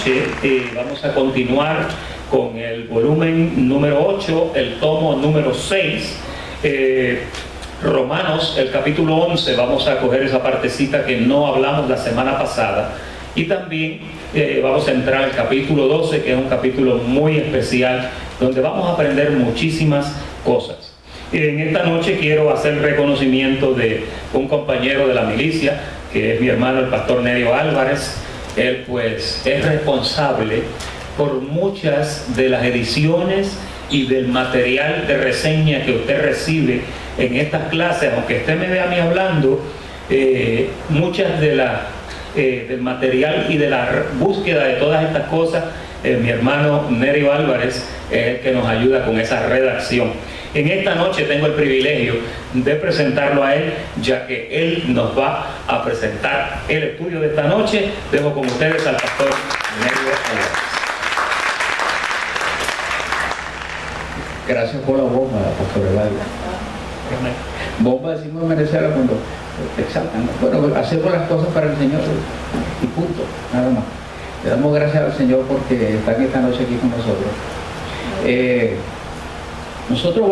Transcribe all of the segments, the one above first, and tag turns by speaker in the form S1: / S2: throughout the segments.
S1: noche vamos a continuar con el volumen número 8, el tomo número 6, Romanos, el capítulo 11. Vamos a coger esa partecita que no hablamos la semana pasada, y también vamos a entrar al capítulo 12, que es un capítulo muy especial, donde vamos a aprender muchísimas cosas. En esta noche quiero hacer reconocimiento de un compañero de la milicia, que es mi hermano el pastor Nerio Álvarez. Él pues es responsable por muchas de las ediciones y del material de reseña que usted recibe en estas clases. Aunque usted me vea a mí hablando, muchas de del material y de la búsqueda de todas estas cosas, mi hermano Nerio Álvarez es el que nos ayuda con esa redacción. En esta noche tengo el privilegio de presentarlo a él, ya que él nos va a presentar el estudio de esta noche. Dejo con ustedes al pastor Nerio Álvarez.
S2: Gracias por la bomba, pastor Eladio. Bomba decimos en Venezuela cuando te exaltan, ¿no? Bueno, hacemos las cosas para el Señor y punto, nada más. Le damos gracias al Señor porque están esta noche aquí con nosotros. Nosotros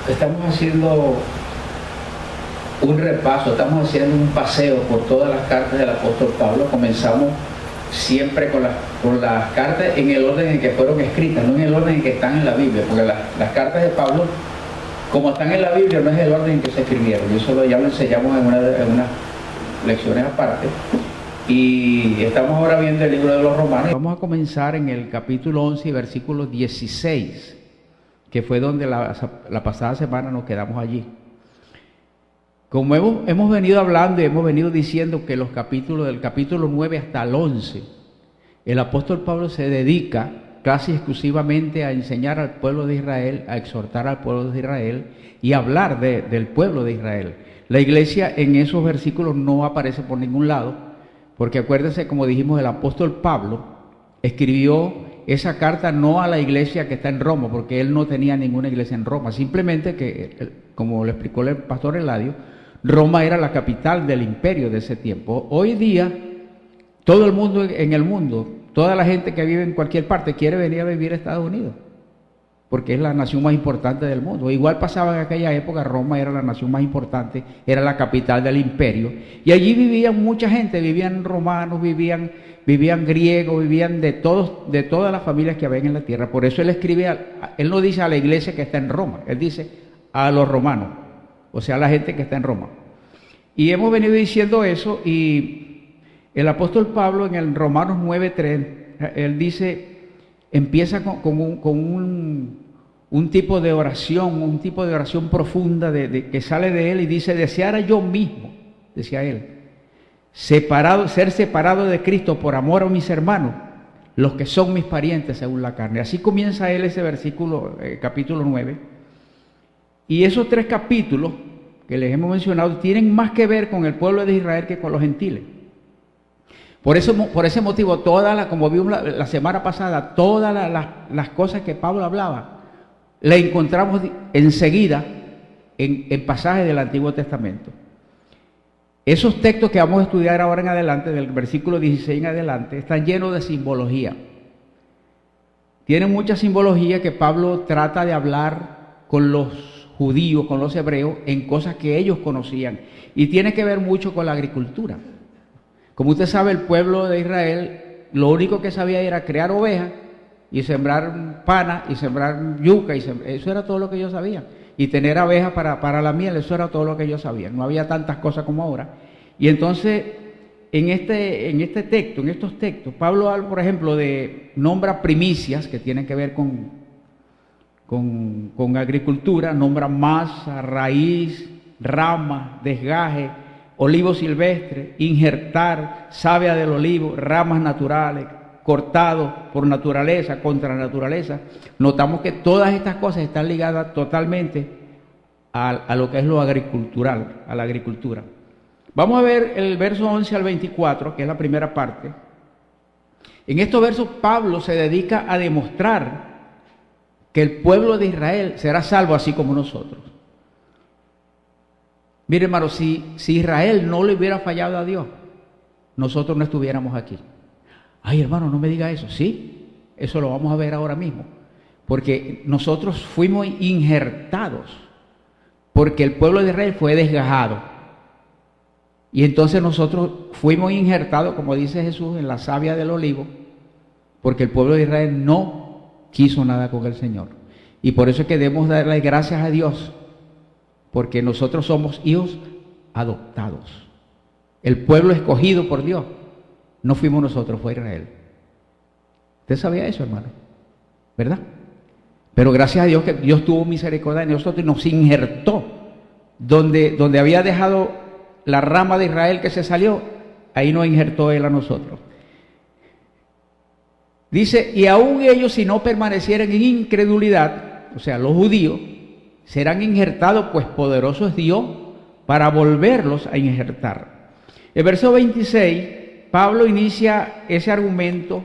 S2: estamos haciendo un repaso, estamos haciendo un paseo por todas las cartas del apóstol Pablo. Comenzamos siempre con las cartas en el orden en que fueron escritas, no en el orden en que están en la Biblia, porque las cartas de Pablo, como están en la Biblia, no es el orden en que se escribieron. Y eso ya lo enseñamos en unas lecciones aparte. Y estamos ahora viendo el libro de los Romanos. Vamos a comenzar en el capítulo 11 y versículo 16, que fue donde la pasada semana nos quedamos allí. Como hemos venido hablando y hemos venido diciendo que los capítulos del capítulo 9 hasta el 11, el apóstol Pablo se dedica casi exclusivamente a enseñar al pueblo de Israel, a exhortar al pueblo de Israel y a hablar del pueblo de Israel. La iglesia en esos versículos no aparece por ningún lado, porque acuérdense, como dijimos, el apóstol Pablo escribió esa carta no a la iglesia que está en Roma, porque él no tenía ninguna iglesia en Roma, simplemente que, como le explicó el pastor Eladio, Roma era la capital del imperio de ese tiempo. Hoy día, todo el mundo en el mundo, toda la gente que vive en cualquier parte quiere venir a vivir a Estados Unidos, porque es la nación más importante del mundo. Igual pasaba en aquella época, Roma era la nación más importante, era la capital del imperio, y allí vivían mucha gente, vivían romanos, vivían griegos, vivían de todas las familias que habían en la tierra. Por eso él escribe, él no dice a la iglesia que está en Roma, él dice a los romanos, o sea, a la gente que está en Roma. Y hemos venido diciendo eso, y el apóstol Pablo en el Romanos 9:3, él dice, empieza con un tipo de oración profunda que sale de él, y dice: deseara yo mismo, decía él, ser separado de Cristo por amor a mis hermanos, los que son mis parientes según la carne. Así comienza él ese versículo, capítulo 9. Y esos 3 capítulos que les hemos mencionado tienen más que ver con el pueblo de Israel que con los gentiles. Por ese motivo, como vimos la semana pasada, todas las cosas que Pablo hablaba, las encontramos enseguida en pasajes del Antiguo Testamento. Esos textos que vamos a estudiar ahora en adelante, del versículo 16 en adelante, están llenos de simbología. Tienen mucha simbología que Pablo trata de hablar con los judíos, con los hebreos, en cosas que ellos conocían. Y tiene que ver mucho con la agricultura. Como usted sabe, el pueblo de Israel, lo único que sabía era criar ovejas y sembrar pana y sembrar yuca, eso era todo lo que ellos sabían. Y tener abejas para la miel, eso era todo lo que ellos sabían. No había tantas cosas como ahora. Y entonces, en estos textos, Pablo habla, por ejemplo, nombra primicias que tienen que ver con agricultura, nombra masa, raíz, rama, desgaje, olivo silvestre, injertar, savia del olivo, ramas naturales, cortado por naturaleza, contra naturaleza. Notamos que todas estas cosas están ligadas totalmente a lo que es lo agricultural, a la agricultura. Vamos a ver el verso 11 al 24, que es la primera parte. En estos versos Pablo se dedica a demostrar que el pueblo de Israel será salvo así como nosotros. Mire, hermano, si Israel no le hubiera fallado a Dios, nosotros no estuviéramos aquí. Ay, hermano, no me diga eso. Sí, eso lo vamos a ver ahora mismo. Porque nosotros fuimos injertados, porque el pueblo de Israel fue desgajado. Y entonces nosotros fuimos injertados, como dice Jesús, en la savia del olivo, porque el pueblo de Israel no quiso nada con el Señor. Y por eso es que debemos darle gracias a Dios, porque nosotros somos hijos adoptados. El pueblo escogido por Dios, no fuimos nosotros, fue Israel. ¿Usted sabía eso, hermano? ¿Verdad? Pero gracias a Dios que Dios tuvo misericordia de nosotros y nos injertó. Donde había dejado la rama de Israel que se salió, ahí nos injertó Él a nosotros. Dice, y aún ellos, si no permanecieran en incredulidad, o sea, los judíos, serán injertados, pues poderoso es Dios para volverlos a injertar. El verso 26, Pablo inicia ese argumento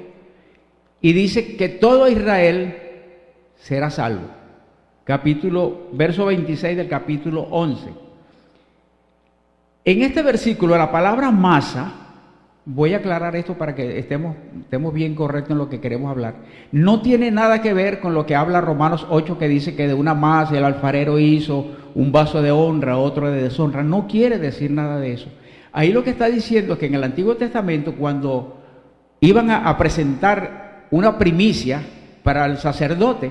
S2: y dice que todo Israel será salvo. Verso 26 del capítulo 11. En este versículo, la palabra masa, voy a aclarar esto para que estemos bien correctos en lo que queremos hablar, no tiene nada que ver con lo que habla Romanos 8, que dice que de una masa el alfarero hizo un vaso de honra, otro de deshonra. No quiere decir nada de eso. Ahí lo que está diciendo es que en el Antiguo Testamento, cuando iban a presentar una primicia para el sacerdote,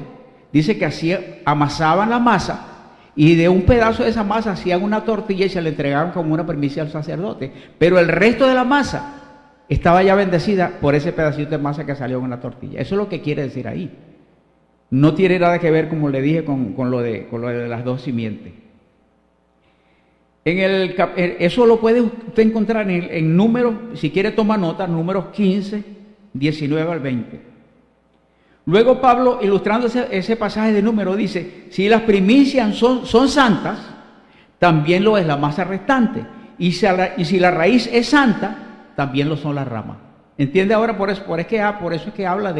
S2: dice que así amasaban la masa y de un pedazo de esa masa hacían una tortilla y se le entregaban como una primicia al sacerdote. Pero el resto de la masa estaba ya bendecida por ese pedacito de masa que salió en la tortilla. Eso es lo que quiere decir ahí. No tiene nada que ver, como le dije, con lo de las dos simientes. Eso lo puede usted encontrar en números, si quiere toma nota, números 15, 19 al 20. Luego Pablo, ilustrando ese pasaje de número, dice, si las primicias son santas, también lo es la masa restante. Y si la raíz es santa, también lo son las ramas. ¿Entiende ahora? Por eso es que habla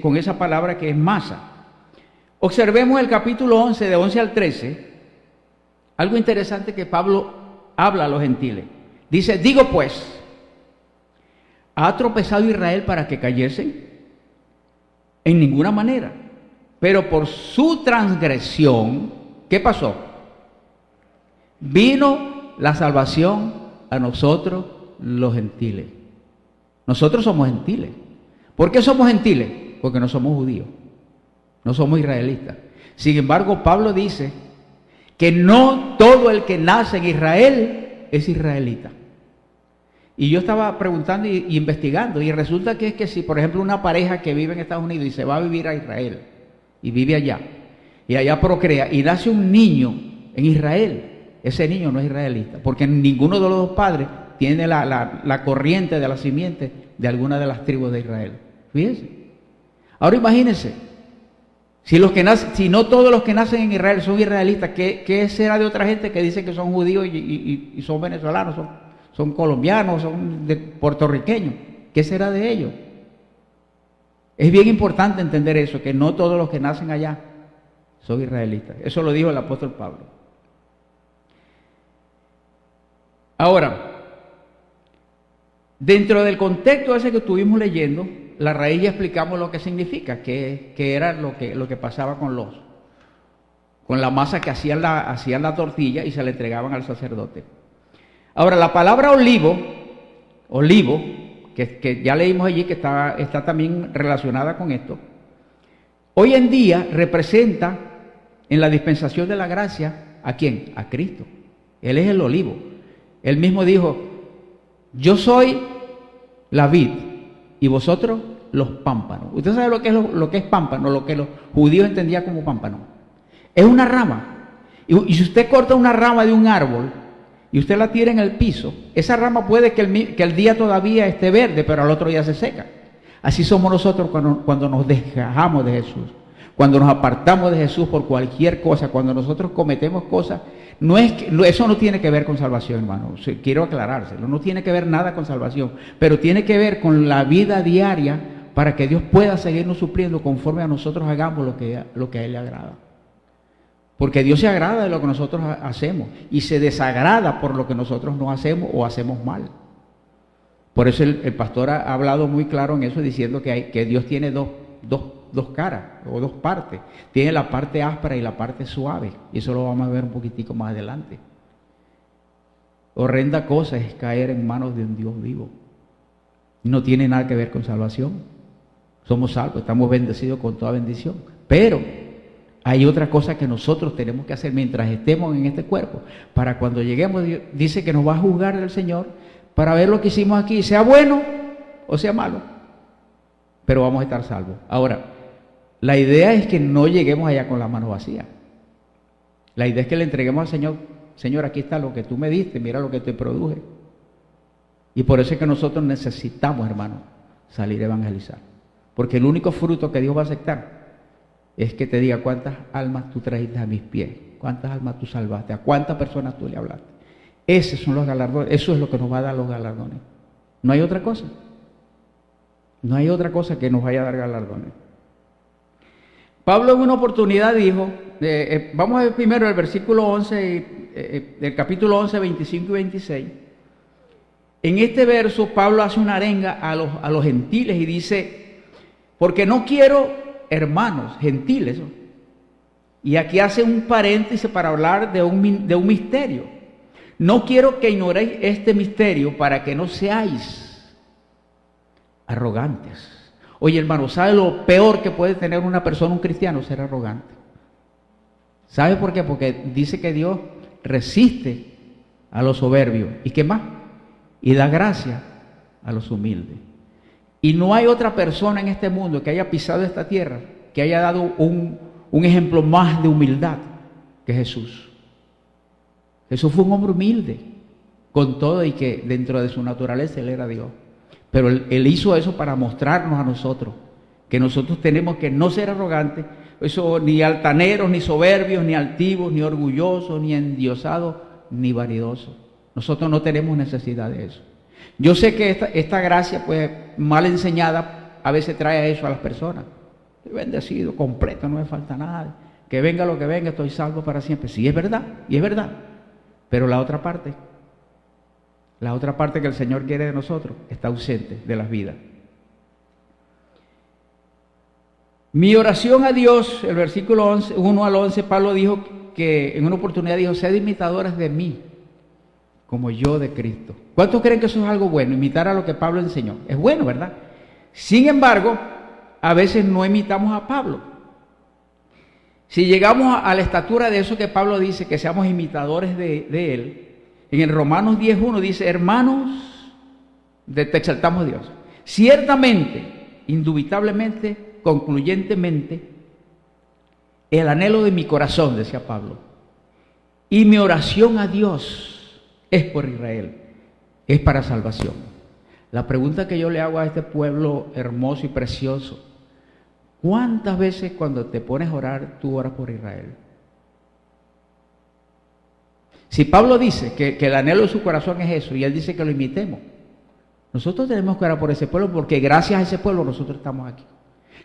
S2: con esa palabra que es masa. Observemos el capítulo 11, de 11 al 13, algo interesante que Pablo habla a los gentiles. Dice, digo pues, ¿ha tropezado Israel para que cayesen? En ninguna manera. Pero por su transgresión, ¿qué pasó? Vino la salvación a nosotros los gentiles. Nosotros somos gentiles. ¿Por qué somos gentiles? Porque no somos judíos, no somos israelitas. Sin embargo, Pablo dice que no todo el que nace en Israel es israelita. Y yo estaba preguntando y investigando, y resulta que es que si, por ejemplo, una pareja que vive en Estados Unidos y se va a vivir a Israel, y vive allá, y allá procrea, y nace un niño en Israel, ese niño no es israelita, porque ninguno de los dos padres tiene la corriente de la simiente de alguna de las tribus de Israel. Fíjense. Ahora imagínense, si no todos los que nacen en Israel son israelitas, ¿qué será de otra gente que dice que son judíos y son venezolanos, son colombianos, son puertorriqueños? ¿Qué será de ellos? Es bien importante entender eso, que no todos los que nacen allá son israelitas. Eso lo dijo el apóstol Pablo. Ahora, dentro del contexto ese que estuvimos leyendo, la raíz ya explicamos lo que significa, que era lo que pasaba con la masa que hacían la tortilla y se le entregaban al sacerdote. Ahora, la palabra olivo, que ya leímos allí, que está también relacionada con esto, hoy en día representa en la dispensación de la gracia, ¿a quién? A Cristo. Él es el olivo. Él mismo dijo, yo soy la vid y vosotros los pámpanos. ¿Usted sabe lo que es pámpano? Lo que los judíos entendían como pámpano. Es una rama. Y si usted corta una rama de un árbol y usted la tira en el piso, esa rama puede que el día todavía esté verde, pero al otro día se seca. Así somos nosotros cuando nos despojamos de Jesús, cuando nos apartamos de Jesús por cualquier cosa, cuando nosotros cometemos cosas. Eso no tiene que ver con salvación, hermano. Quiero aclarárselo. No tiene que ver nada con salvación, pero tiene que ver con la vida diaria para que Dios pueda seguirnos supliendo conforme a nosotros hagamos lo que a Él le agrada. Porque Dios se agrada de lo que nosotros hacemos y se desagrada por lo que nosotros no hacemos o hacemos mal. Por eso el pastor ha hablado muy claro en eso, diciendo que Dios tiene dos caras o dos partes. Tiene la parte áspera y la parte suave. Y eso lo vamos a ver un poquitico más adelante. Horrenda cosa es caer en manos de un Dios vivo. No tiene nada que ver con salvación. Somos salvos, estamos bendecidos con toda bendición. Pero hay otra cosa que nosotros tenemos que hacer mientras estemos en este cuerpo. Para cuando lleguemos, Dios dice que nos va a juzgar el Señor para ver lo que hicimos aquí, sea bueno o sea malo. Pero vamos a estar salvos. Ahora, la idea es que no lleguemos allá con la mano vacía. La idea es que le entreguemos al Señor: Señor, aquí está lo que tú me diste, mira lo que te produje. Y por eso es que nosotros necesitamos, hermano, salir a evangelizar. Porque el único fruto que Dios va a aceptar es que te diga cuántas almas tú trajiste a mis pies, cuántas almas tú salvaste, a cuántas personas tú le hablaste. Esos son los galardones, eso es lo que nos va a dar los galardones. No hay otra cosa. No hay otra cosa que nos vaya a dar galardones. Pablo en una oportunidad dijo, vamos a ver primero el versículo 11, del capítulo 11, 25 y 26. En este verso Pablo hace una arenga a los gentiles y dice: porque no quiero, hermanos, gentiles. Y aquí hace un paréntesis para hablar de un misterio. No quiero que ignoréis este misterio para que no seáis arrogantes. Oye, hermano, ¿sabe lo peor que puede tener una persona, un cristiano? Ser arrogante. ¿Sabe por qué? Porque dice que Dios resiste a los soberbios. ¿Y qué más? Y da gracia a los humildes. Y no hay otra persona en este mundo que haya pisado esta tierra que haya dado un ejemplo más de humildad que Jesús. Jesús fue un hombre humilde, con todo y que dentro de su naturaleza Él era Dios. Pero él hizo eso para mostrarnos a nosotros que nosotros tenemos que no ser arrogantes, eso, ni altaneros, ni soberbios, ni altivos, ni orgullosos, ni endiosados, ni vanidosos. Nosotros no tenemos necesidad de eso. Yo sé que esta gracia, pues, mal enseñada, a veces trae a eso a las personas. Estoy bendecido, completo, no me falta nada. Que venga lo que venga, estoy salvo para siempre. Sí, es verdad, y es verdad. Pero la otra parte que el Señor quiere de nosotros, está ausente de las vidas. Mi oración a Dios, el versículo 11, 1 al 11, Pablo dijo que en una oportunidad dijo: sed imitadores de mí, como yo de Cristo. ¿Cuántos creen que eso es algo bueno? Imitar a lo que Pablo enseñó. Es bueno, ¿verdad? Sin embargo, a veces no imitamos a Pablo. Si llegamos a la estatura de eso que Pablo dice, que seamos imitadores de él, en el Romanos 10.1 dice: hermanos, te exaltamos Dios. Ciertamente, indubitablemente, concluyentemente, el anhelo de mi corazón, decía Pablo, y mi oración a Dios es por Israel, es para salvación. La pregunta que yo le hago a este pueblo hermoso y precioso: ¿cuántas veces cuando te pones a orar, tú oras por Israel? Si Pablo dice que el anhelo de su corazón es eso, y él dice que lo imitemos, nosotros tenemos que orar por ese pueblo, porque gracias a ese pueblo nosotros estamos aquí.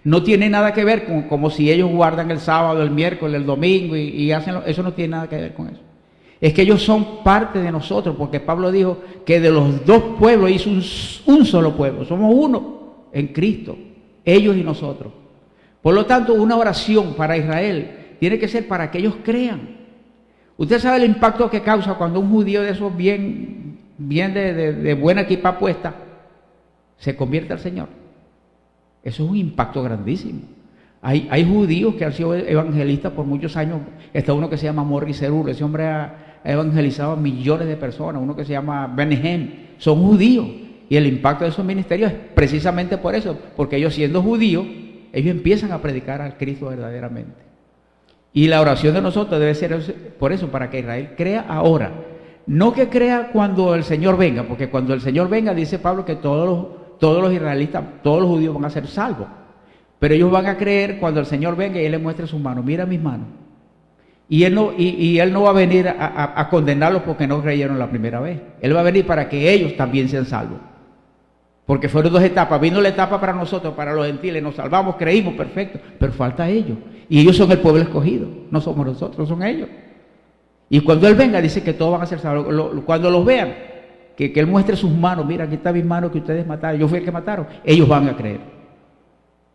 S2: No tiene nada que ver con como si ellos guardan el sábado, el miércoles, el domingo y hacen eso. No tiene nada que ver con eso. Es que ellos son parte de nosotros, porque Pablo dijo que de los dos pueblos hizo un solo pueblo. Somos uno en Cristo, ellos y nosotros. Por lo tanto, una oración para Israel tiene que ser para que ellos crean. Usted sabe el impacto que causa cuando un judío de esos bien de buena equipa puesta se convierte al Señor. Eso es un impacto grandísimo. Hay judíos que han sido evangelistas por muchos años. Está uno que se llama Morris Cerullo. Ese hombre ha evangelizado a millones de personas. Uno que se llama Benhem. Son judíos. Y el impacto de esos ministerios es precisamente por eso. Porque ellos, siendo judíos, ellos empiezan a predicar al Cristo verdaderamente. Y la oración de nosotros debe ser por eso, para que Israel crea ahora. No que crea cuando el Señor venga, porque cuando el Señor venga, dice Pablo, que todos los israelitas, todos los judíos van a ser salvos. Pero ellos van a creer cuando el Señor venga y Él les muestre sus manos. Mira mis manos. Y Él no va a venir a condenarlos porque no creyeron la primera vez. Él va a venir para que ellos también sean salvos. Porque fueron dos etapas. Vino la etapa para nosotros, para los gentiles. Nos salvamos, creímos, perfecto. Pero falta a ellos. Y ellos son el pueblo escogido. No somos nosotros, son ellos. Y cuando Él venga, dice que todos van a ser salvos. Cuando los vean, que Él muestre sus manos, mira, aquí está mis manos que ustedes mataron, yo fui el que mataron, ellos van a creer.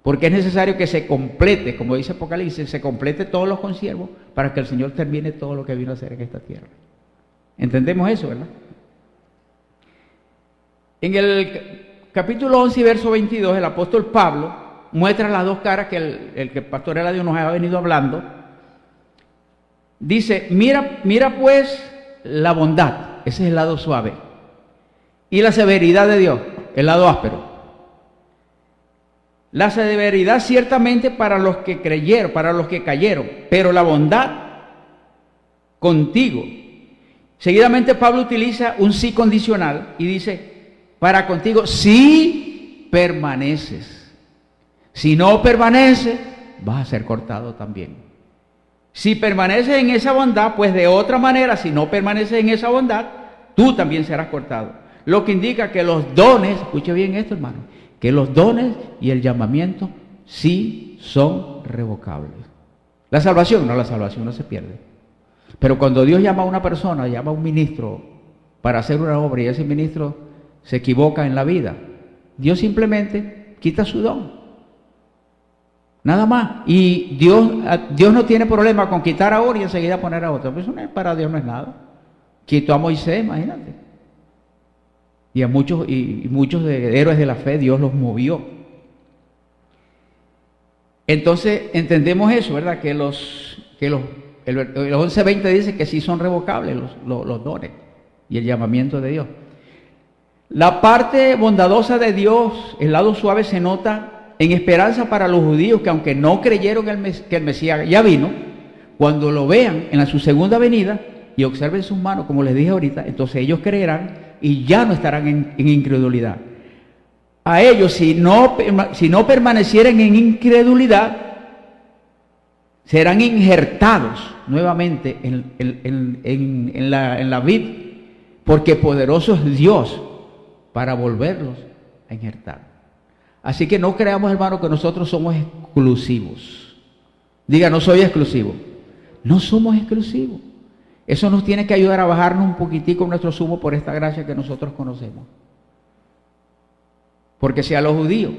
S2: Porque es necesario que se complete, como dice Apocalipsis, se complete todos los consiervos para que el Señor termine todo lo que vino a hacer en esta tierra. ¿Entendemos eso, verdad? En el capítulo 11 y verso 22, el apóstol Pablo muestra las dos caras que el pastor Eladio nos ha venido hablando. Dice, mira pues la bondad, ese es el lado suave, y la severidad de Dios, el lado áspero. La severidad ciertamente para los que creyeron, para los que cayeron, pero la bondad contigo. Seguidamente Pablo utiliza un sí condicional y dice, para contigo si permaneces. Si no permaneces, vas a ser cortado también. Si permaneces en esa bondad, pues de otra manera, si no permaneces en esa bondad, tú también serás cortado. Lo que indica que los dones, escuche bien esto, hermano, que los dones y el llamamiento sí son revocables. La salvación no se pierde. Pero cuando Dios llama a una persona, llama a un ministro para hacer una obra y ese ministro se equivoca en la vida, Dios simplemente quita su don. Nada más. Y Dios no tiene problema con quitar a uno y enseguida poner a otro. Pues eso para Dios no es nada. Quitó a Moisés, imagínate. Y a muchos de héroes de la fe Dios los movió. Entonces entendemos eso, ¿verdad? Que el 11:20 dice que sí son revocables los dones y el llamamiento de Dios. La parte bondadosa de Dios, el lado suave, se nota en esperanza para los judíos que aunque no creyeron que el Mesías ya vino, cuando lo vean en su segunda venida y observen sus manos, como les dije ahorita, entonces ellos creerán y ya no estarán en incredulidad. A ellos, si no permanecieran en incredulidad, serán injertados nuevamente en la vid, porque poderoso es Dios para volverlos a injertar. Así que no creamos, hermano, que nosotros somos exclusivos. Diga, no soy exclusivo. No somos exclusivos. Eso nos tiene que ayudar a bajarnos un poquitico nuestro sumo por esta gracia que nosotros conocemos. Porque si a los judíos,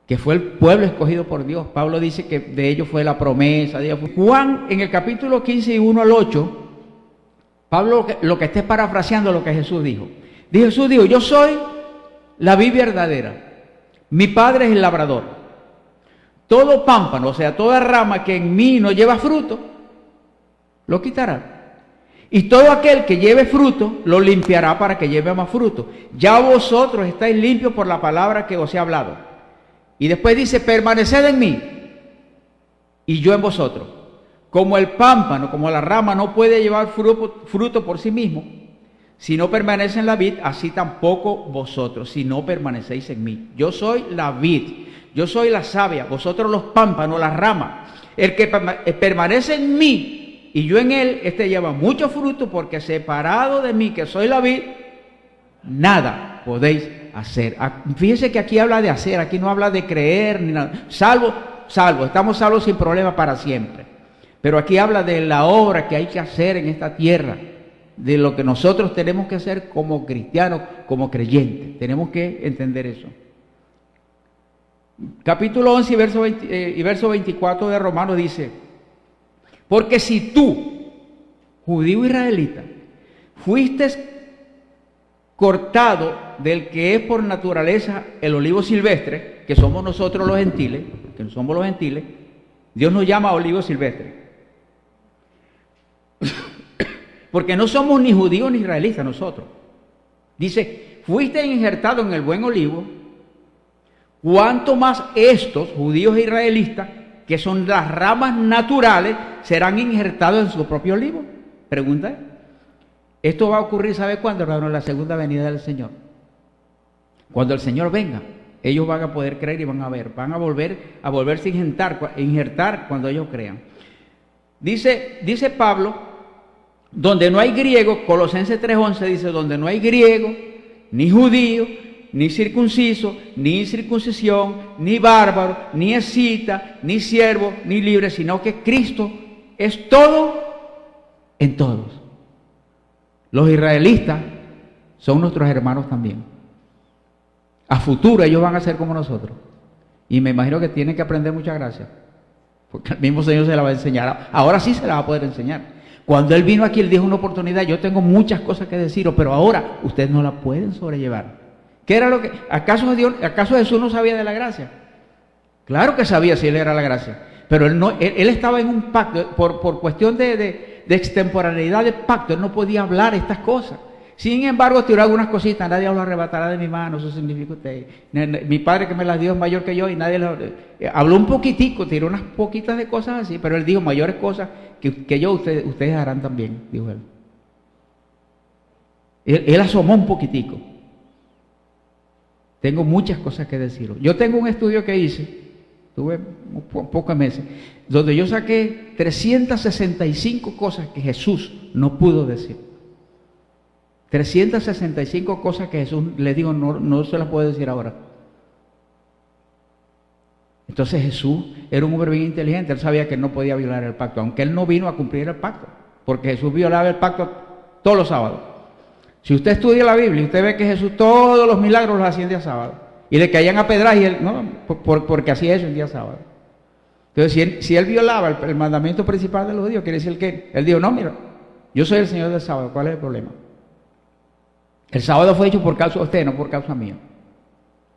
S2: que fue el pueblo escogido por Dios, Pablo dice que de ellos fue la promesa. Juan, en el capítulo 15 y 1 al 8, Pablo lo que está parafraseando lo que Jesús dijo. Jesús dijo, yo soy la vid verdadera, mi padre es el labrador. Todo pámpano, o sea, toda rama que en mí no lleva fruto, lo quitará. Y todo aquel que lleve fruto, lo limpiará para que lleve más fruto. Ya vosotros estáis limpios por la palabra que os he hablado. Y después dice, permaneced en mí y yo en vosotros. Como el pámpano, como la rama no puede llevar fruto por sí mismo, si no permanece en la vid, así tampoco vosotros, si no permanecéis en mí. Yo soy la vid, yo soy la savia, vosotros los pámpanos, las ramas. El que permanece en mí y yo en él, este lleva mucho fruto, porque separado de mí, que soy la vid, nada podéis hacer. Fíjense que aquí habla de hacer, aquí no habla de creer ni nada. Salvo, estamos salvos sin problema para siempre. Pero aquí habla de la obra que hay que hacer en esta tierra, de lo que nosotros tenemos que hacer como cristianos, como creyentes. Tenemos que entender eso. Capítulo 11 y verso 24 de Romanos dice, porque si tú, judío israelita, fuiste cortado del que es por naturaleza el olivo silvestre, que somos nosotros los gentiles, Dios nos llama olivo silvestre. Porque no somos ni judíos ni israelitas nosotros. Dice, fuiste injertado en el buen olivo, cuanto más estos, judíos e israelitas, que son las ramas naturales, serán injertados en su propio olivo. Pregunta. Esto va a ocurrir, ¿sabe cuándo, hermano? En la segunda venida del Señor. Cuando el Señor venga, ellos van a poder creer y van a volverse a injertar cuando ellos crean. Dice Pablo, donde no hay griego, Colosenses 3:11 dice, donde no hay griego, ni judío, ni circunciso, ni incircuncisión, ni bárbaro, ni escita, ni siervo, ni libre, sino que Cristo es todo en todos. Los israelitas son nuestros hermanos también. A futuro ellos van a ser como nosotros. Y me imagino que tienen que aprender mucha gracia, porque el mismo Señor se la va a enseñar. Ahora sí se la va a poder enseñar. Cuando Él vino aquí, Él dijo una oportunidad: yo tengo muchas cosas que deciros, pero ahora ustedes no la pueden sobrellevar. ¿Qué era lo que? ¿Acaso Jesús no sabía de la gracia? Claro que sabía si Él era la gracia, pero Él estaba en un pacto, por cuestión de extemporaneidad de pacto. Él no podía hablar estas cosas. Sin embargo, tiró algunas cositas: nadie os lo arrebatará de mi mano. Eso significa usted. Mi Padre que me las dio es mayor que yo, y nadie habló un poquitico, tiró unas poquitas de cosas así, pero Él dijo: mayores cosas que yo, ustedes harán también, dijo Él. Él asomó un poquitico. Tengo muchas cosas que deciros. Yo tengo un estudio que hice, tuve pocos meses, donde yo saqué 365 cosas que Jesús no pudo decir. 365 cosas que Jesús, les digo, no se las puedo decir ahora. Entonces Jesús era un hombre bien inteligente. Él sabía que él no podía violar el pacto, aunque él no vino a cumplir el pacto, porque Jesús violaba el pacto todos los sábados. Si usted estudia la Biblia, usted ve que Jesús todos los milagros los hacía en día sábado, y le caían a pedras, y él no, porque hacía eso en día sábado. Entonces, si él violaba el mandamiento principal de los judíos, quiere decir que él dijo: no, mira, yo soy el Señor del sábado, ¿cuál es el problema? El sábado fue hecho por causa de usted, no por causa mía.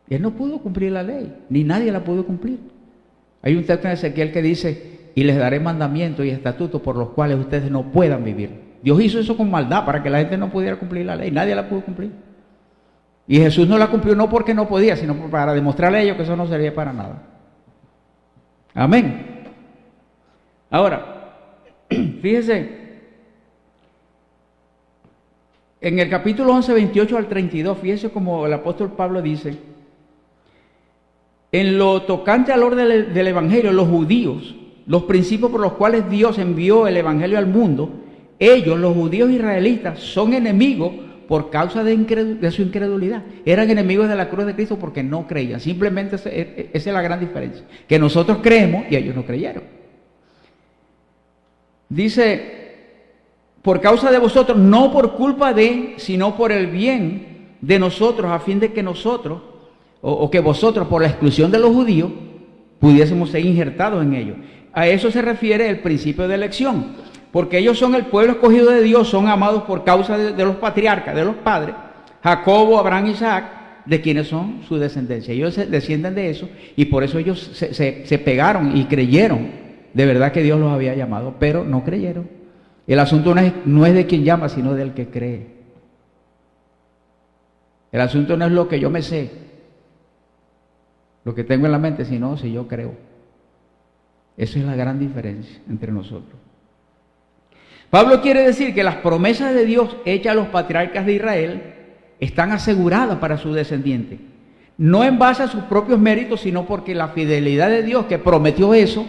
S2: Y él no pudo cumplir la ley, ni nadie la pudo cumplir. Hay un texto en Ezequiel que dice: y les daré mandamientos y estatutos por los cuales ustedes no puedan vivir. Dios hizo eso con maldad para que la gente no pudiera cumplir la ley. Nadie la pudo cumplir. Y Jesús no la cumplió no porque no podía, sino para demostrarle a ellos que eso no servía para nada. Amén. Ahora, fíjese, en el capítulo 11, 28 al 32, fíjese como el apóstol Pablo dice: en lo tocante al orden del evangelio, los judíos, los principios por los cuales Dios envió el evangelio al mundo, ellos, los judíos israelitas, son enemigos por causa de su incredulidad. Eran enemigos de la cruz de Cristo porque no creían. Simplemente esa es la gran diferencia, que nosotros creemos y ellos no creyeron. Dice: por causa de vosotros, no por culpa de, sino por el bien de nosotros, a fin de que nosotros, o que vosotros, por la exclusión de los judíos, pudiésemos ser injertados en ellos. A eso se refiere el principio de elección, porque ellos son el pueblo escogido de Dios, son amados por causa de los patriarcas, de los padres, Jacobo, Abraham, Isaac, de quienes son su descendencia. Ellos descienden de eso, y por eso ellos se pegaron y creyeron de verdad que Dios los había llamado, pero no creyeron. El asunto no es de quien llama, sino del que cree. El asunto no es lo que yo me sé, lo que tengo en la mente, sino si yo creo. Esa es la gran diferencia entre nosotros. Pablo quiere decir que las promesas de Dios hechas a los patriarcas de Israel están aseguradas para su descendiente. No en base a sus propios méritos, sino porque la fidelidad de Dios que prometió eso,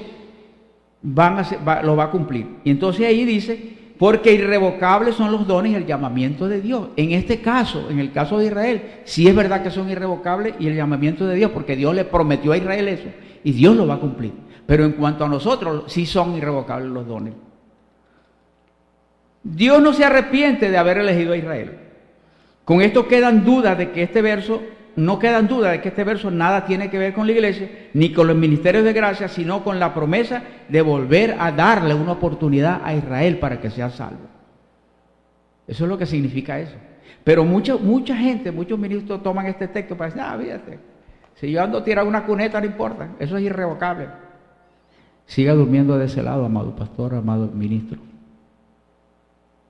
S2: lo va a cumplir. Y entonces ahí dice: porque irrevocables son los dones y el llamamiento de Dios. En este caso, en el caso de Israel, sí es verdad que son irrevocables y el llamamiento de Dios, porque Dios le prometió a Israel eso y Dios lo va a cumplir. Pero en cuanto a nosotros, sí son irrevocables los dones. Dios no se arrepiente de haber elegido a Israel. Con esto no quedan dudas de que este verso nada tiene que ver con la iglesia, ni con los ministerios de gracia, sino con la promesa de volver a darle una oportunidad a Israel para que sea salvo. Eso es lo que significa eso. Pero mucha gente, muchos ministros toman este texto para decir: fíjate, si yo ando tirado una cuneta no importa, eso es irrevocable. Siga durmiendo de ese lado, amado pastor, amado ministro,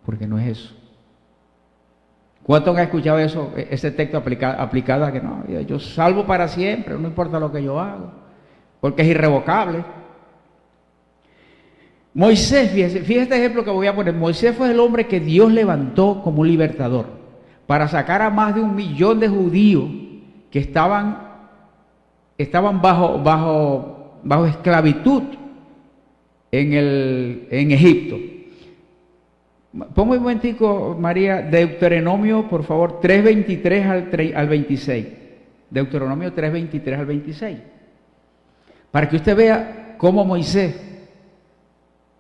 S2: porque no es eso. ¿Cuántos han escuchado eso, ese texto aplicado a que no, yo salvo para siempre, no importa lo que yo hago, porque es irrevocable? Moisés, fíjese este ejemplo que voy a poner. Moisés fue el hombre que Dios levantó como libertador para sacar a más de 1 millón de judíos que estaban bajo esclavitud en Egipto. Ponme un momentico, María, Deuteronomio, por favor, 3:23 al 26. Deuteronomio 3:23 al 26. Para que usted vea cómo Moisés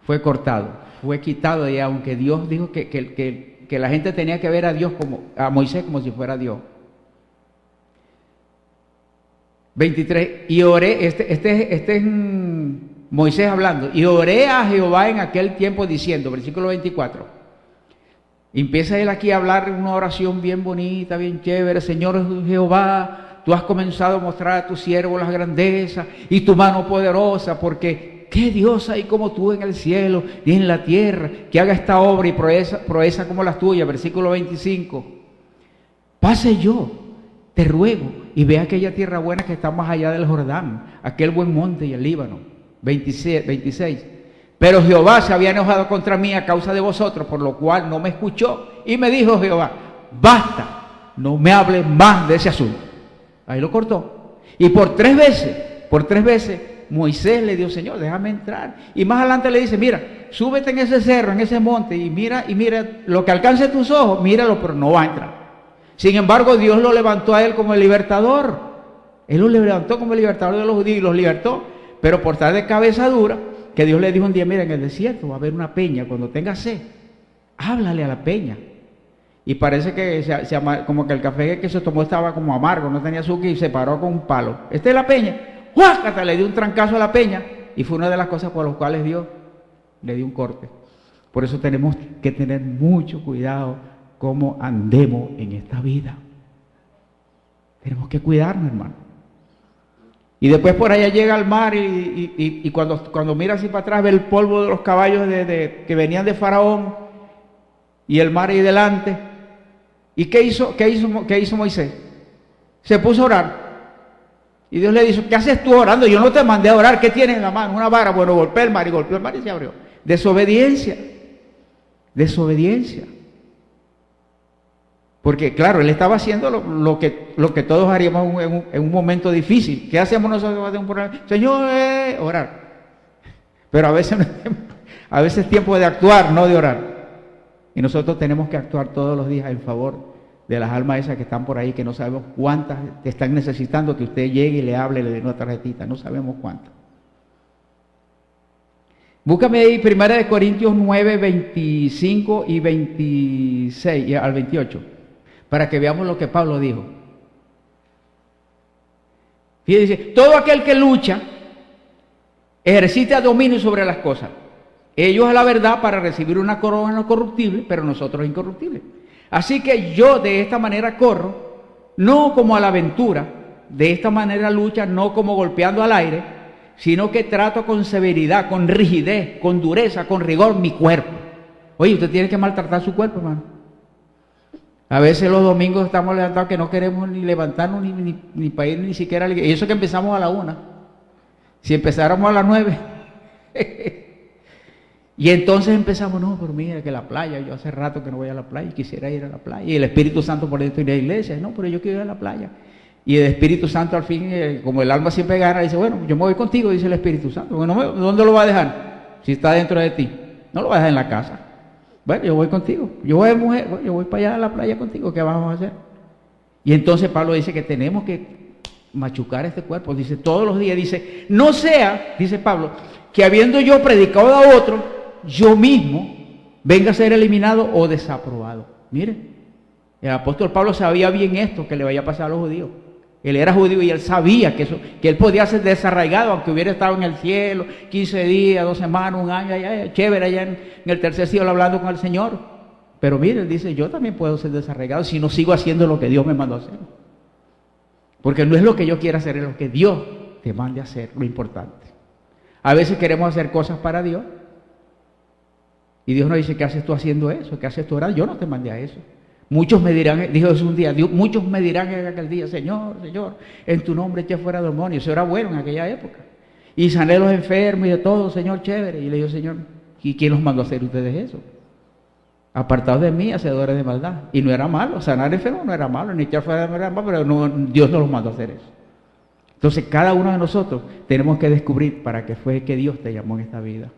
S2: fue cortado, fue quitado, y aunque Dios dijo que que la gente tenía que ver a Dios a Moisés como si fuera Dios. 23, y oré, este es Moisés hablando, y oré a Jehová en aquel tiempo diciendo, versículo 24, empieza él aquí a hablar una oración bien bonita, bien chévere. Señor Jehová, tú has comenzado a mostrar a tu siervo las grandezas y tu mano poderosa, porque ¿qué Dios hay como tú en el cielo y en la tierra que haga esta obra y proeza como las tuyas? Versículo 25, pase yo, te ruego, y ve aquella tierra buena que está más allá del Jordán, aquel buen monte y el Líbano. 26, pero Jehová se había enojado contra mí a causa de vosotros, por lo cual no me escuchó, y me dijo Jehová, basta, no me hables más de ese asunto. Ahí lo cortó. Y por tres veces, Moisés le dijo, Señor, déjame entrar. Y más adelante le dice, mira, súbete en ese cerro, en ese monte, y mira lo que alcance tus ojos, míralo, pero no va a entrar. Sin embargo, Dios lo levantó a él como el libertador. Él lo levantó como el libertador de los judíos y los libertó. Pero por estar de cabeza dura, que Dios le dijo un día, mira, en el desierto va a haber una peña, cuando tengas sed, háblale a la peña. Y parece que como que el café que se tomó estaba como amargo, no tenía azúcar, y se paró con un palo. Esta es la peña. ¡Huáscata! Le dio un trancazo a la peña, y fue una de las cosas por las cuales Dios le dio un corte. Por eso tenemos que tener mucho cuidado cómo andemos en esta vida. Tenemos que cuidarnos, hermano. Y después por allá llega al mar y cuando mira así para atrás ve el polvo de los caballos que venían de Faraón y el mar ahí delante. ¿Y qué hizo Moisés? Se puso a orar. Y Dios le dijo, ¿qué haces tú orando? Yo no te mandé a orar. ¿Qué tienes en la mano? Una vara. Bueno, golpeé el mar y se abrió. Desobediencia. Porque claro, él estaba haciendo lo que todos haríamos en un momento difícil. ¿Qué hacemos nosotros en un problema? Señor, orar. Pero a veces es tiempo de actuar, no de orar. Y nosotros tenemos que actuar todos los días en favor de las almas esas que están por ahí, que no sabemos cuántas están necesitando que usted llegue y le hable, le dé una tarjetita. No sabemos cuántas. Búscame ahí 1 Corintios 9, 25 y 26 al 28. Para que veamos lo que Pablo dijo. Fíjate, dice, todo aquel que lucha, ejercita dominio sobre las cosas. Ellos a la verdad para recibir una corona no corruptible, pero nosotros incorruptibles. Así que yo de esta manera corro, no como a la aventura, de esta manera lucha, no como golpeando al aire, sino que trato con severidad, con rigidez, con dureza, con rigor mi cuerpo. Oye, usted tiene que maltratar su cuerpo, hermano. A veces los domingos estamos levantados que no queremos ni levantarnos ni para ir ni siquiera. Y eso que empezamos a la 1. Si empezáramos a las 9. Y entonces empezamos, no, pero mira que la playa, yo hace rato que no voy a la playa y quisiera ir a la playa. Y el Espíritu Santo por dentro de la iglesia, no, pero yo quiero ir a la playa. Y el Espíritu Santo al fin, como el alma siempre gana, dice, bueno, yo me voy contigo, dice el Espíritu Santo. Bueno, ¿dónde lo va a dejar? Si está dentro de ti. No lo va a dejar en la casa. Bueno, yo voy contigo, yo voy para allá a la playa contigo, ¿qué vamos a hacer? Y entonces Pablo dice que tenemos que machucar este cuerpo, dice todos los días, dice, no sea, dice Pablo, que habiendo yo predicado a otro, yo mismo venga a ser eliminado o desaprobado. Miren, el apóstol Pablo sabía bien esto que le vaya a pasar a los judíos. Él era judío y él sabía que él podía ser desarraigado, aunque hubiera estado en el cielo 15 días, 2 semanas, un año, allá, chévere, allá en el tercer cielo hablando con el Señor. Pero mire, él dice, yo también puedo ser desarraigado si no sigo haciendo lo que Dios me mandó a hacer. Porque no es lo que yo quiera hacer, es lo que Dios te mande a hacer, lo importante. A veces queremos hacer cosas para Dios y Dios nos dice, ¿qué haces tú haciendo eso? ¿Qué haces tú orando? Yo no te mandé a eso. Muchos me dirán, dijo Jesús un día, muchos me dirán en aquel día, Señor, en tu nombre eché fuera demonios. Eso era bueno en aquella época. Y sané a los enfermos y de todo, Señor, chévere. Y le dijo, Señor, ¿y quién los mandó a hacer ustedes eso? Apartados de mí, hacedores de maldad. Y no era malo, sanar enfermos no era malo, ni echar fuera demonios no era malo, pero no, Dios no los mandó a hacer eso. Entonces cada uno de nosotros tenemos que descubrir para qué fue que Dios te llamó en esta vida.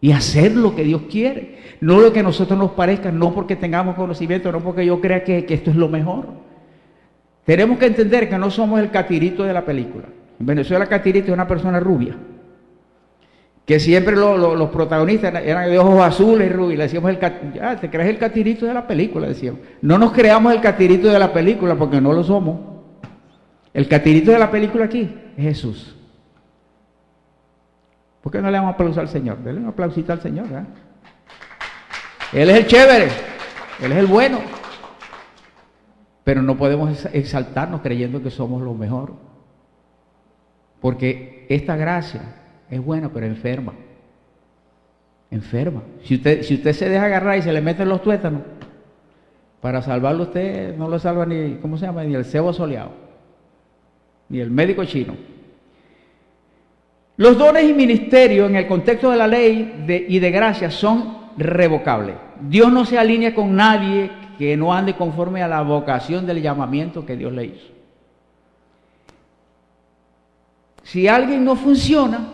S2: Y hacer lo que Dios quiere, no lo que a nosotros nos parezca, no porque tengamos conocimiento, no porque yo crea que esto es lo mejor. Tenemos que entender que no somos el catirito de la película. En Venezuela, catirito es una persona rubia, que siempre los protagonistas eran de ojos azules y rubios, le decíamos, te crees el catirito de la película, decíamos. No nos creamos el catirito de la película porque no lo somos. El catirito de la película aquí es Jesús. ¿Por qué no le damos un aplauso al Señor? Denle un aplausito al Señor, ¿verdad? Él es el chévere, Él es el bueno. Pero no podemos exaltarnos creyendo que somos lo mejor. Porque esta gracia es buena, pero enferma. Enferma. Si usted se deja agarrar y se le meten los tuétanos, para salvarlo usted no lo salva ni, ¿cómo se llama? Ni el cebo soleado, ni el médico chino. Los dones y ministerios en el contexto de la ley y de gracia son revocables. Dios no se alinea con nadie que no ande conforme a la vocación del llamamiento que Dios le hizo. Si alguien no funciona,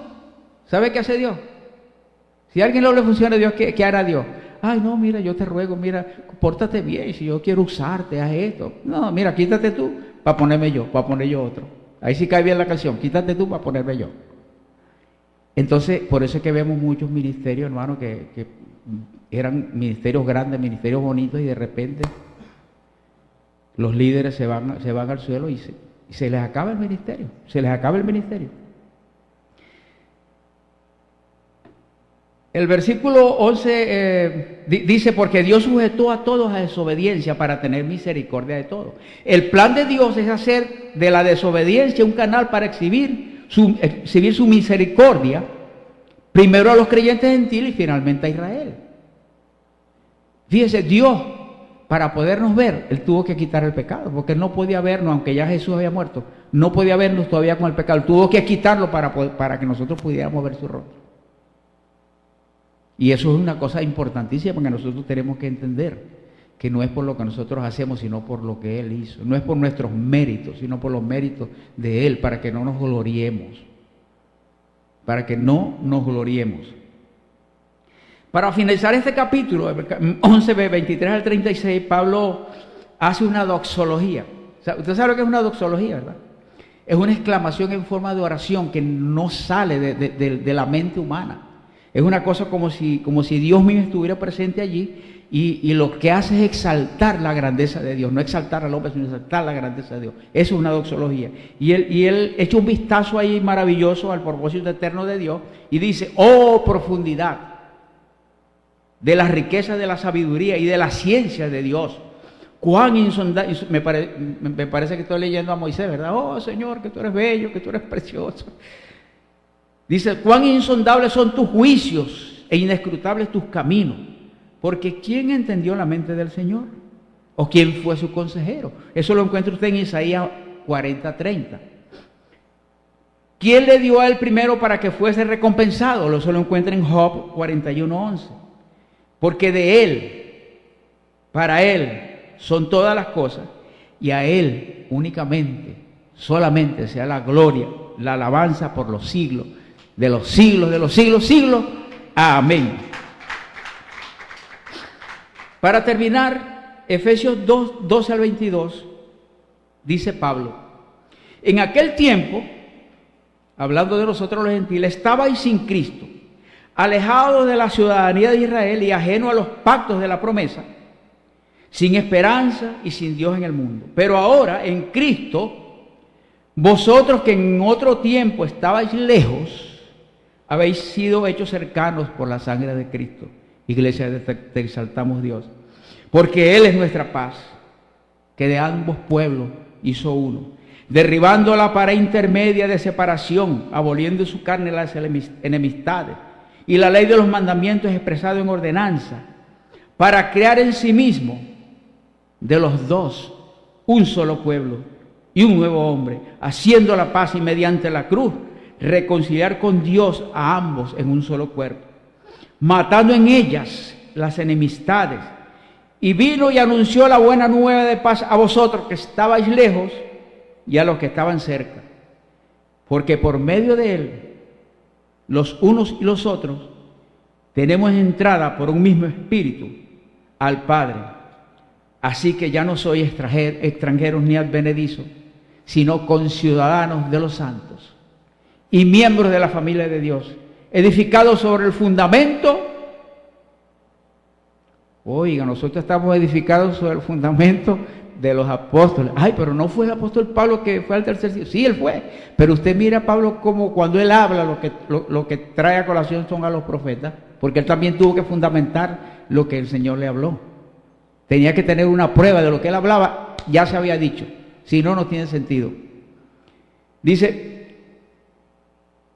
S2: ¿sabe qué hace Dios? Si a alguien no le funciona a Dios, ¿qué hará Dios? Ay, no, mira, yo te ruego, mira, pórtate bien, si yo quiero usarte, haz esto. No, mira, quítate tú para ponerme yo, para poner yo otro. Ahí sí cae bien la canción, quítate tú para ponerme yo. Entonces, por eso es que vemos muchos ministerios, hermano, que eran ministerios grandes, ministerios bonitos, y de repente los líderes se van al suelo y se les acaba el ministerio, se les acaba el ministerio. El versículo 11 dice, porque Dios sujetó a todos a desobediencia para tener misericordia de todos. El plan de Dios es hacer de la desobediencia un canal para exhibir su misericordia, primero a los creyentes gentiles y finalmente a Israel. Fíjese, Dios, para podernos ver, Él tuvo que quitar el pecado, porque Él no podía vernos, aunque ya Jesús había muerto, no podía vernos todavía con el pecado. Él tuvo que quitarlo para que nosotros pudiéramos ver su rostro. Y eso es una cosa importantísima, porque nosotros tenemos que entender que no es por lo que nosotros hacemos, sino por lo que Él hizo. No es por nuestros méritos, sino por los méritos de Él, para que no nos gloriemos. Para que no nos gloriemos. Para finalizar este capítulo, 11, 23 al 36, Pablo hace una doxología. O sea, usted sabe lo que es una doxología, ¿verdad? Es una exclamación en forma de oración que no sale de la mente humana. Es una cosa como si Dios mismo estuviera presente allí, y lo que hace es exaltar la grandeza de Dios, no exaltar al hombre, sino exaltar la grandeza de Dios. Eso es una doxología. Y él echa un vistazo ahí maravilloso al propósito eterno de Dios y dice, oh profundidad de la riqueza de la sabiduría y de la ciencia de Dios. Cuán insondable, me parece que estoy leyendo a Moisés, ¿verdad? Oh Señor, que tú eres bello, que tú eres precioso. Dice, cuán insondables son tus juicios e inescrutables tus caminos. Porque ¿quién entendió la mente del Señor? ¿O quién fue su consejero? Eso lo encuentra usted en Isaías 40:30. ¿Quién le dio a él primero para que fuese recompensado? Eso lo encuentra en Job 41:11. Porque de él, para él, son todas las cosas, y a él únicamente, solamente sea la gloria, la alabanza por los siglos de los siglos, de los siglos, siglos. Amén. Para terminar, Efesios 2, 12 al 22, dice Pablo, en aquel tiempo, hablando de nosotros los gentiles, estabais sin Cristo, alejados de la ciudadanía de Israel y ajenos a los pactos de la promesa, sin esperanza y sin Dios en el mundo. Pero ahora, en Cristo, vosotros que en otro tiempo estabais lejos, habéis sido hechos cercanos por la sangre de Cristo. Iglesia, te exaltamos Dios, porque Él es nuestra paz, que de ambos pueblos hizo uno, derribando la pared intermedia de separación, aboliendo en su carne las enemistades y la ley de los mandamientos expresado en ordenanza, para crear en sí mismo de los dos un solo pueblo y un nuevo hombre, haciendo la paz y mediante la cruz reconciliar con Dios a ambos en un solo cuerpo, matando en ellas las enemistades, y vino y anunció la buena nueva de paz a vosotros que estabais lejos y a los que estaban cerca, porque por medio de él los unos y los otros tenemos entrada por un mismo espíritu al Padre. Así que ya no sois extranjeros ni advenedizos, sino conciudadanos de los santos y miembros de la familia de Dios, edificado sobre el fundamento. Oiga, nosotros estamos edificados sobre el fundamento de los apóstoles. Ay, pero no fue el apóstol Pablo que fue al tercer cielo. Sí, él fue. Pero usted mira a Pablo como cuando él habla, lo que trae a colación son a los profetas, porque él también tuvo que fundamentar lo que el Señor le habló. Tenía que tener una prueba de lo que él hablaba, ya se había dicho. Si no, no tiene sentido. Dice,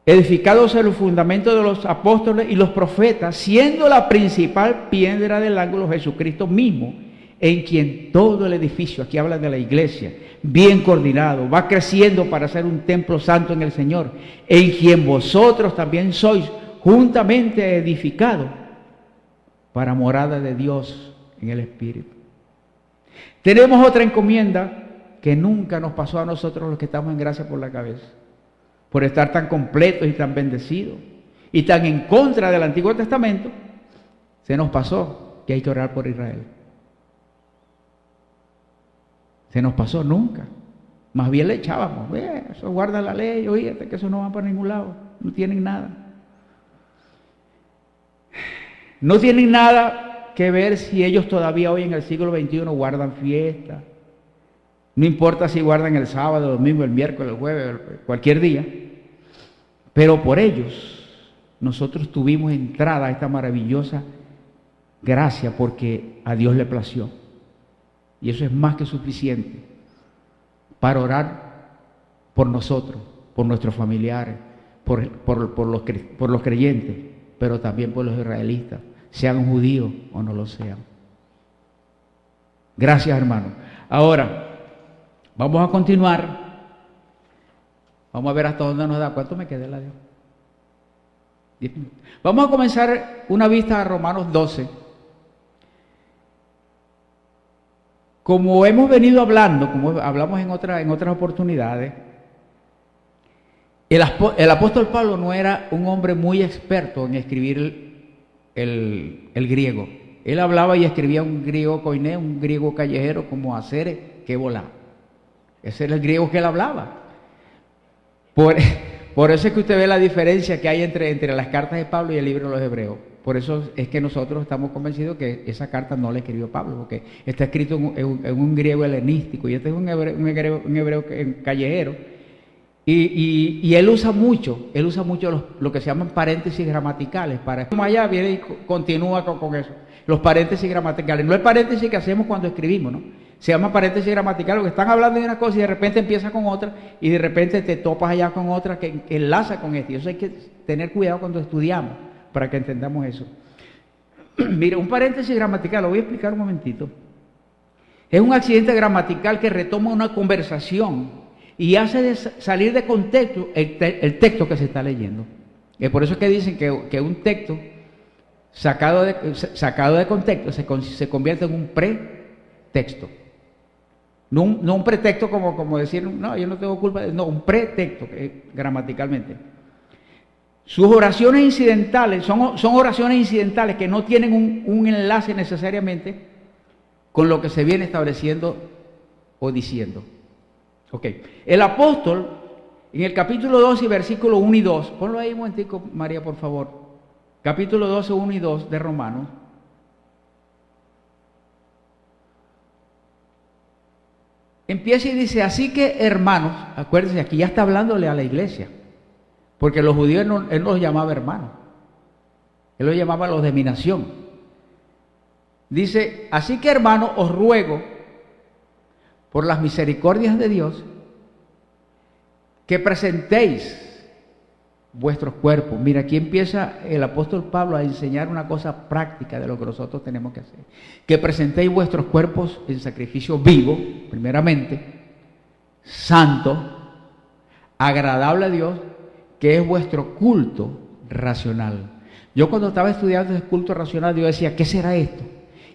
S2: edificados sobre el fundamento de los apóstoles y los profetas, siendo la principal piedra del ángulo Jesucristo mismo, en quien todo el edificio, aquí habla de la iglesia, bien coordinado, va creciendo para ser un templo santo en el Señor, en quien vosotros también sois juntamente edificados para morada de Dios en el Espíritu. Tenemos otra encomienda que nunca nos pasó a nosotros los que estamos en gracia por la cabeza, por estar tan completos y tan bendecidos y tan en contra del Antiguo Testamento. Se nos pasó que hay que orar por Israel. Se nos pasó nunca. Más bien le echábamos, eso guarda la ley, oígate que eso no va para ningún lado, no tienen nada. No tienen nada que ver si ellos todavía hoy en el siglo XXI guardan fiesta. No importa si guardan el sábado, el domingo, el miércoles, el jueves, cualquier día. Pero por ellos nosotros tuvimos entrada a esta maravillosa gracia porque a Dios le plació. Y eso es más que suficiente para orar por nosotros, por nuestros familiares, por los creyentes, pero también por los israelitas, sean judíos o no lo sean. Gracias, hermano. Ahora, vamos a continuar. Vamos a ver hasta dónde nos da. ¿Cuánto me queda, Dios? 10 minutos. Vamos a comenzar una vista a Romanos 12. Como hemos venido hablando, como hablamos en otras oportunidades, el apóstol Pablo no era un hombre muy experto en escribir el griego. Él hablaba y escribía un griego koiné, un griego callejero como acere que volá. Ese era el griego que él hablaba. Por eso es que usted ve la diferencia que hay entre las cartas de Pablo y el libro de los Hebreos. Por eso es que nosotros estamos convencidos que esa carta no la escribió Pablo, porque está escrito en un griego helenístico y este es un hebreo callejero. Y él usa mucho lo que se llaman paréntesis gramaticales. Como allá viene y continúa con eso. Los paréntesis gramaticales. No el paréntesis que hacemos cuando escribimos, ¿no? Se llama paréntesis gramaticales, porque están hablando de una cosa y de repente empieza con otra y de repente te topas allá con otra que enlaza con esto. Y eso hay que tener cuidado cuando estudiamos para que entendamos eso. Mire, un paréntesis gramatical, lo voy a explicar un momentito. Es un accidente gramatical que retoma una conversación y hace salir de contexto el texto que se está leyendo. Y por eso es que dicen que un texto sacado de contexto se convierte en un pretexto. No un pretexto como decir, no, yo no tengo culpa, no, un pretexto gramaticalmente. Sus oraciones incidentales son oraciones incidentales que no tienen un enlace necesariamente con lo que se viene estableciendo o diciendo. Ok. El apóstol, en el capítulo 12, versículo 1 y 2, ponlo ahí un momentico, María, por favor. Capítulo 12, 1 y 2 de Romanos. Empieza y dice, así que hermanos, acuérdense, aquí ya está hablándole a la iglesia. Porque los judíos él no los llamaba hermanos, él los llamaba los de mi nación. Dice, así que hermanos, os ruego por las misericordias de Dios que presentéis vuestros cuerpos. Mira, aquí empieza el apóstol Pablo a enseñar una cosa práctica de lo que nosotros tenemos que hacer. Que presentéis vuestros cuerpos en sacrificio vivo, primeramente, santo, agradable a Dios, que es vuestro culto racional. Yo cuando estaba estudiando el culto racional, yo decía, ¿qué será esto?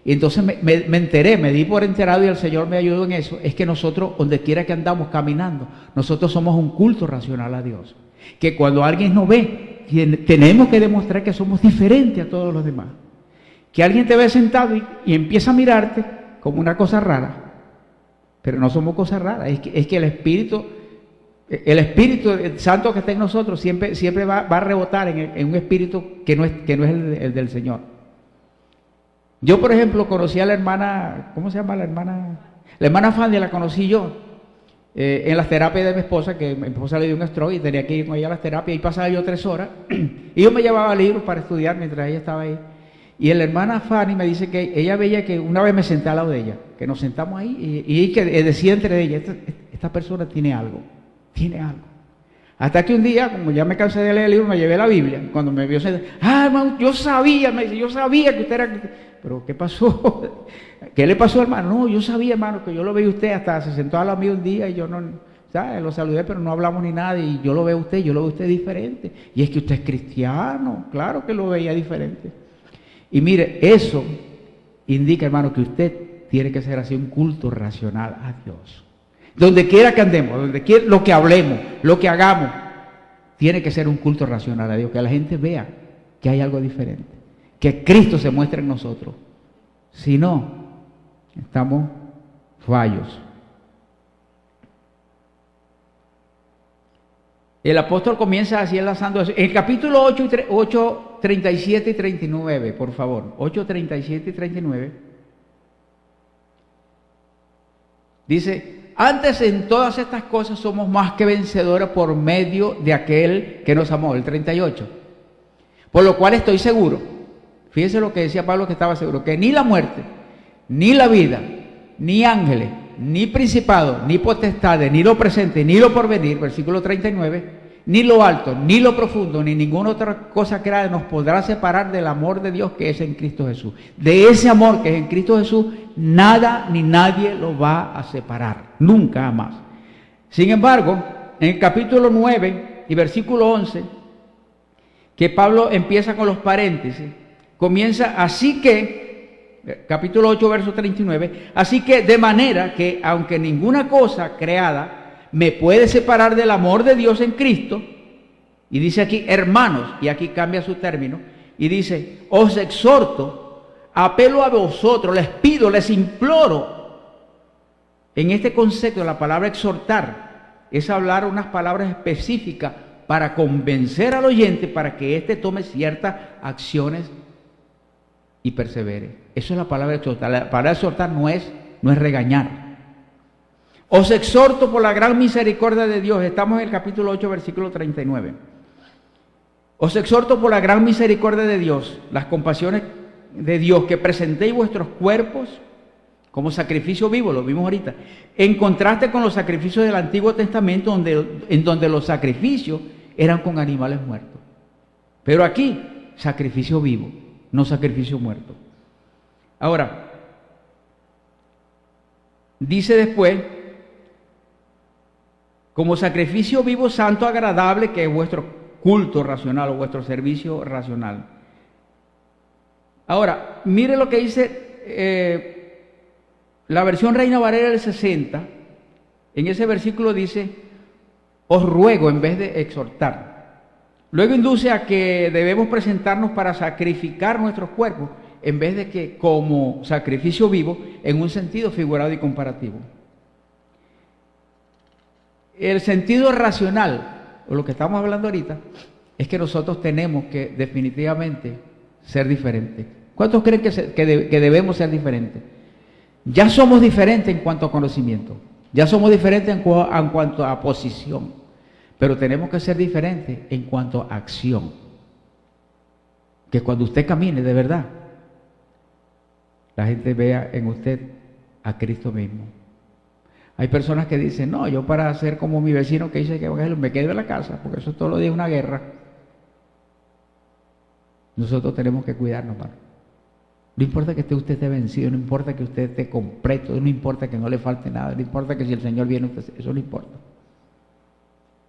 S2: Y entonces me enteré, me di por enterado y el Señor me ayudó en eso. Es que nosotros, donde quiera que andamos caminando, nosotros somos un culto racional a Dios. Que cuando alguien nos ve, tenemos que demostrar que somos diferentes a todos los demás. Que alguien te ve sentado y empieza a mirarte como una cosa rara. Pero no somos cosas raras, es que el Espíritu El Espíritu Santo que está en nosotros siempre va a rebotar en un espíritu que no es el del Señor. Yo, por ejemplo, conocí a la hermana, ¿cómo se llama la hermana? La hermana Fanny la conocí yo en las terapias de mi esposa, que mi esposa le dio un stroke y tenía que ir con ella a las terapias, y pasaba yo 3 horas, y yo me llevaba libros para estudiar mientras ella estaba ahí. Y la hermana Fanny me dice que ella veía que una vez me senté al lado de ella, que nos sentamos ahí, y que decía entre ella, esta persona tiene algo. Hasta que un día, como ya me cansé de leer el libro, me llevé la Biblia. Cuando me vio, hermano, yo sabía que usted era... Pero, ¿qué pasó? ¿Qué le pasó, hermano? No, yo sabía, hermano, que yo lo veía usted, hasta se sentó al lado mío un día y yo no, ¿sabes? Lo saludé, pero no hablamos ni nada, y yo lo veo a usted diferente. Y es que usted es cristiano, claro que lo veía diferente. Y mire, eso indica, hermano, que usted tiene que ser así un culto racional a Dios. Donde quiera que andemos, donde quiera, lo que hablemos, lo que hagamos, tiene que ser un culto racional a Dios, que la gente vea que hay algo diferente, que Cristo se muestra en nosotros. Si no, estamos fallos. El apóstol comienza así enlazando eso. En el capítulo 8, 37 y 39, por favor. 8, 37 y 39. Dice: antes en todas estas cosas somos más que vencedores por medio de aquel que nos amó. El 38. Por lo cual estoy seguro, fíjense lo que decía Pablo, que estaba seguro, que ni la muerte, ni la vida, ni ángeles, ni principados, ni potestades, ni lo presente, ni lo porvenir, versículo 39, ni lo alto, ni lo profundo, ni ninguna otra cosa creada nos podrá separar del amor de Dios que es en Cristo Jesús. De ese amor que es en Cristo Jesús, nada ni nadie lo va a separar, nunca jamás. Sin embargo, en el capítulo 9 y versículo 11, que Pablo empieza con los paréntesis, comienza así que, capítulo 8, verso 39, así que de manera que aunque ninguna cosa creada me puede separar del amor de Dios en Cristo, y dice aquí hermanos, y aquí cambia su término, y dice: os exhorto, apelo a vosotros, les pido, les imploro. En este concepto, la palabra exhortar es hablar unas palabras específicas para convencer al oyente para que éste tome ciertas acciones y persevere. Eso es la palabra exhortar. La palabra exhortar no es regañar. Os exhorto por la gran misericordia de Dios. Estamos en el capítulo 8, versículo 39. Os exhorto por la gran misericordia de Dios, las compasiones de Dios, que presentéis vuestros cuerpos como sacrificio vivo, lo vimos ahorita, en contraste con los sacrificios del Antiguo Testamento, en donde los sacrificios eran con animales muertos. Pero aquí, sacrificio vivo, no sacrificio muerto. Ahora, dice después: como sacrificio vivo, santo, agradable, que es vuestro culto racional o vuestro servicio racional. Ahora, mire lo que dice la versión Reina Valera del 60. En ese versículo dice: os ruego, en vez de exhortar. Luego induce a que debemos presentarnos para sacrificar nuestros cuerpos, en vez de que como sacrificio vivo, en un sentido figurado y comparativo. El sentido racional, o lo que estamos hablando ahorita, es que nosotros tenemos que definitivamente ser diferentes. ¿Cuántos creen que debemos ser diferentes? Ya somos diferentes en cuanto a conocimiento, ya somos diferentes en cuanto a posición, pero tenemos que ser diferentes en cuanto a acción. Que cuando usted camine de verdad, la gente vea en usted a Cristo mismo. Hay personas que dicen: no, yo para ser como mi vecino que dice que me quedo en la casa, porque eso todos los días es una guerra. Nosotros tenemos que cuidarnos, hermano. No importa que usted esté vencido, no importa que usted esté completo, no importa que no le falte nada, no importa que si el Señor viene, eso no importa.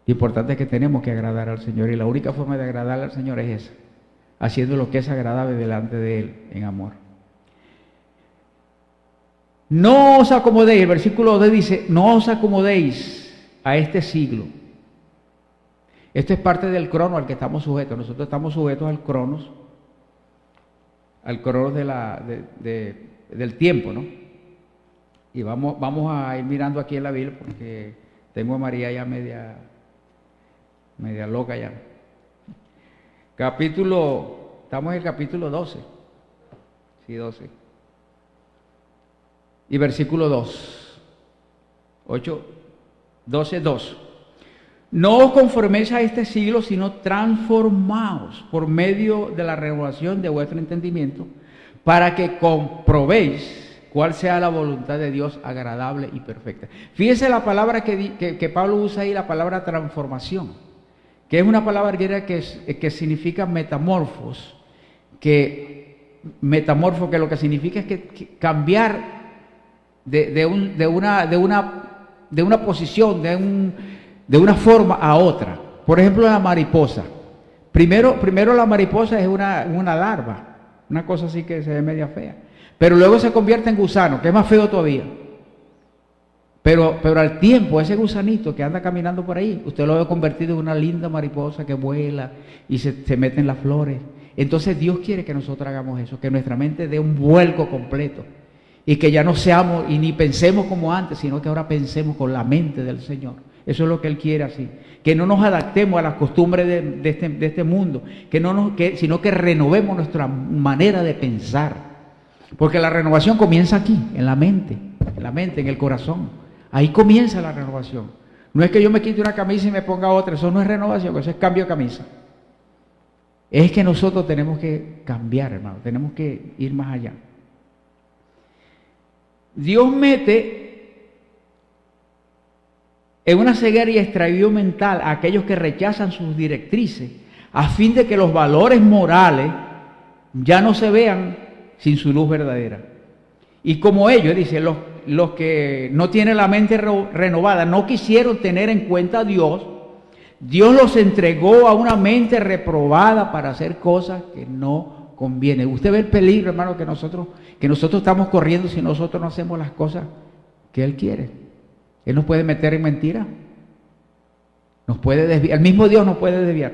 S2: Lo importante es que tenemos que agradar al Señor, y la única forma de agradar al Señor es esa, haciendo lo que es agradable delante de Él en amor. No os acomodéis, el versículo 2 dice: no os acomodéis a este siglo. Esto es parte del crono al que estamos sujetos. Nosotros estamos sujetos al cronos del tiempo, ¿no? Y vamos a ir mirando aquí en la Biblia, porque tengo a María ya media media loca ya. Estamos en el capítulo 12. Sí, 12. Y versículo 2. 12:2. No os conforméis a este siglo, sino transformaos por medio de la renovación de vuestro entendimiento, para que comprobéis cuál sea la voluntad de Dios agradable y perfecta. Fíjese la palabra que Pablo usa ahí, la palabra transformación, que es una palabra griega que significa metamorfos, que lo que significa es que cambiar de una posición, de una forma a otra. Por ejemplo, la mariposa. Primero la mariposa es una larva, una cosa así que se ve media fea. Pero luego se convierte en gusano, que es más feo todavía. Pero al tiempo, ese gusanito que anda caminando por ahí, usted lo ve convertido en una linda mariposa que vuela y se mete en las flores. Entonces Dios quiere que nosotros hagamos eso, que nuestra mente dé un vuelco completo. Y que ya no seamos y ni pensemos como antes, sino que ahora pensemos con la mente del Señor. Eso es lo que Él quiere así. Que no nos adaptemos a las costumbres de este mundo, sino que renovemos nuestra manera de pensar. Porque la renovación comienza aquí, en la mente, en el corazón. Ahí comienza la renovación. No es que yo me quite una camisa y me ponga otra, eso no es renovación, eso es cambio de camisa. Es que nosotros tenemos que cambiar, hermano, tenemos que ir más allá. Dios mete en una ceguera y extravío mental a aquellos que rechazan sus directrices, a fin de que los valores morales ya no se vean sin su luz verdadera. Y como ellos, dice, los que no tienen la mente renovada, no quisieron tener en cuenta a Dios, Dios los entregó a una mente reprobada para hacer cosas que no convienen. Usted ve el peligro, hermano, que nosotros estamos corriendo si nosotros no hacemos las cosas que Él quiere. Él nos puede meter en mentira, nos puede desviar, el mismo Dios nos puede desviar.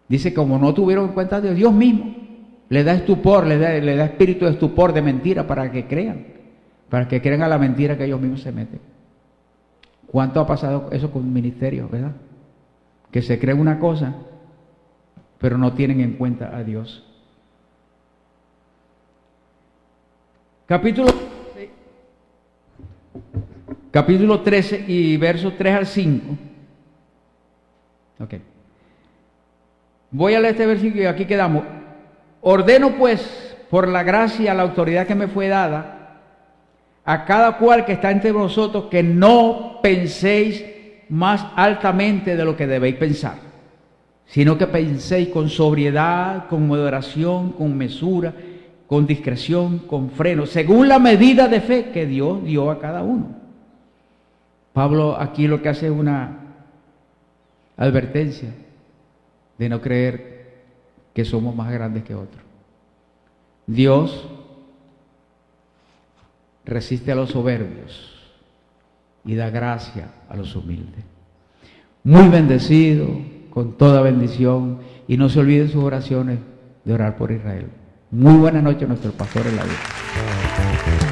S2: Dice, como no tuvieron en cuenta a Dios, Dios mismo le da estupor, le da espíritu de estupor, de mentira, para que crean a la mentira que ellos mismos se meten. ¿Cuánto ha pasado eso con ministerios, verdad? Que se creen una cosa, pero no tienen en cuenta a Dios. Capítulo 13 y versos 3 al 5. Ok. Voy a leer este versículo y aquí quedamos. Ordeno pues, por la gracia, la autoridad que me fue dada, a cada cual que está entre vosotros, que no penséis más altamente de lo que debéis pensar, sino que penséis con sobriedad, con moderación, con mesura, con discreción, con freno, según la medida de fe que Dios dio a cada uno. Pablo aquí lo que hace es una advertencia de no creer que somos más grandes que otros. Dios resiste a los soberbios y da gracia a los humildes. Muy bendecido, con toda bendición, y no se olviden sus oraciones de orar por Israel. Muy buenas noches, nuestro pastor en la vida.